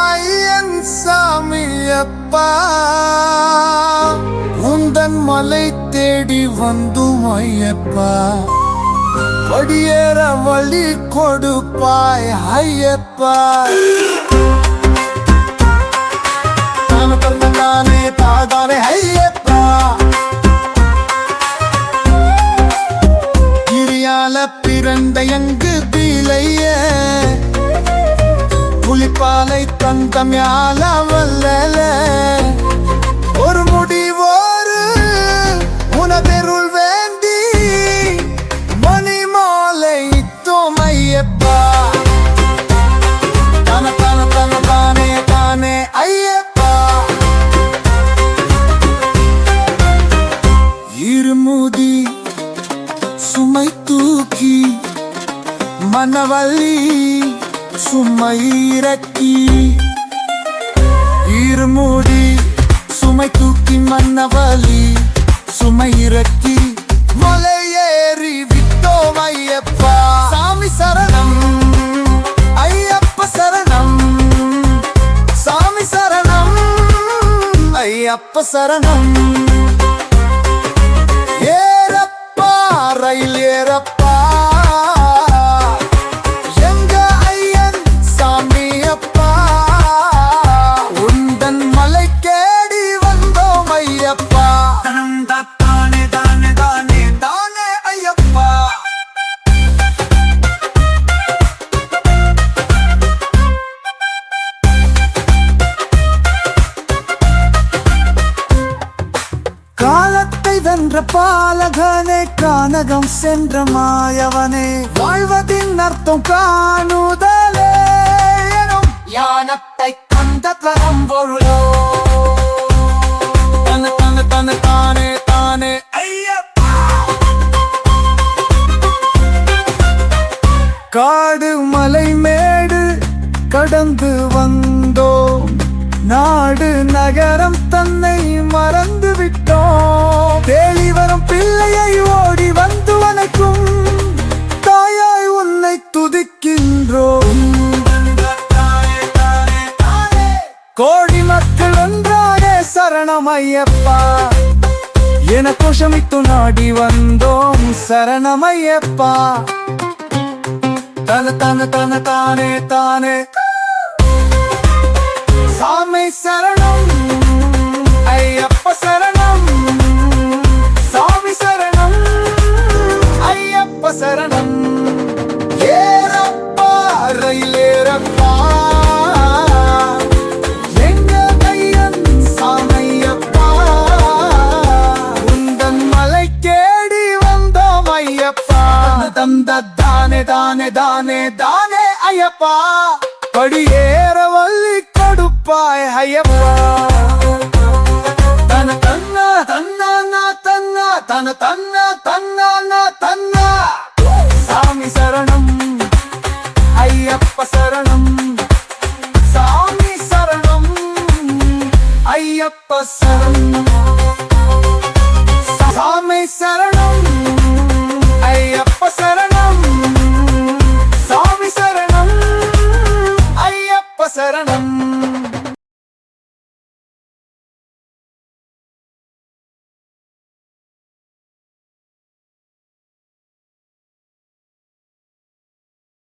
ஐயன் சாமியப்பா உந்தன் மலை தேடி வந்தும் ஐயப்பா படியேற வழி கொடுப்பாய் ஐயப்பா தானே தாதானே ஐயப்பா கிரியால பிறந்த எங்கு பீலைய புலிப்பாலை தந்தம்யால வல்லல ஒரு முடிவோரு உனதெருள் வேண்டி மணிமாலை தோமையப்பா தானே தானே ஐயப்பா இருமுடி சுமை தூக்கி மனவள்ளி சுமை இறக்கி இருமுடி சுமை தூக்கி மன்னவலி சுமை இறக்கி மலையேறி விட்டோம் ஐயப்பா சாமி சரணம் ஐயப்ப சரணம் சாமி சரணம் ஐயப்ப சரணம் ஏறப்பா ரயில் ஏறப்பா காலத்தை வென்ற பாலகனே கானகம் சென்ற மாயவனே வாழ்வதின் அர்த்தம் காணுதலே எனும் ஞானத்தை கண்ட தரம் பொருளோ தானே தானே ஐயப்பா காடு மலை மேடு கடந்து வந்தோ நாடு நகரம் தன்னை மறந்து விட்டோம் தேடி வரும் பிள்ளையை ஓடி வந்து வணக்கும் தாயாய் உன்னை துதிக்கின்றோம் கோடி மக்கள் ஒன்றாக சரணம் ஐயப்பா என கோஷமித்து நாடி வந்தோம் சரணம் ஐயப்பா தானே தானே சாமி சரணம் ஐயப்ப சரணம் சாமி சரணம் ஐயப்ப சரணம் ஏறப்பா ரயில் ஏறப்பா எங்க கையன் சாமையப்பா உந்தன் மலை கேடி வந்தோம் ஐயப்பா தானே தானே ஐயப்பா படியேற வள்ளி கொடுப்பாய் ஐயப்பா தன்னா சாமி சரணம் ஐயப்ப சரணம் சாமி சரணம் ஐயப்ப சரணம்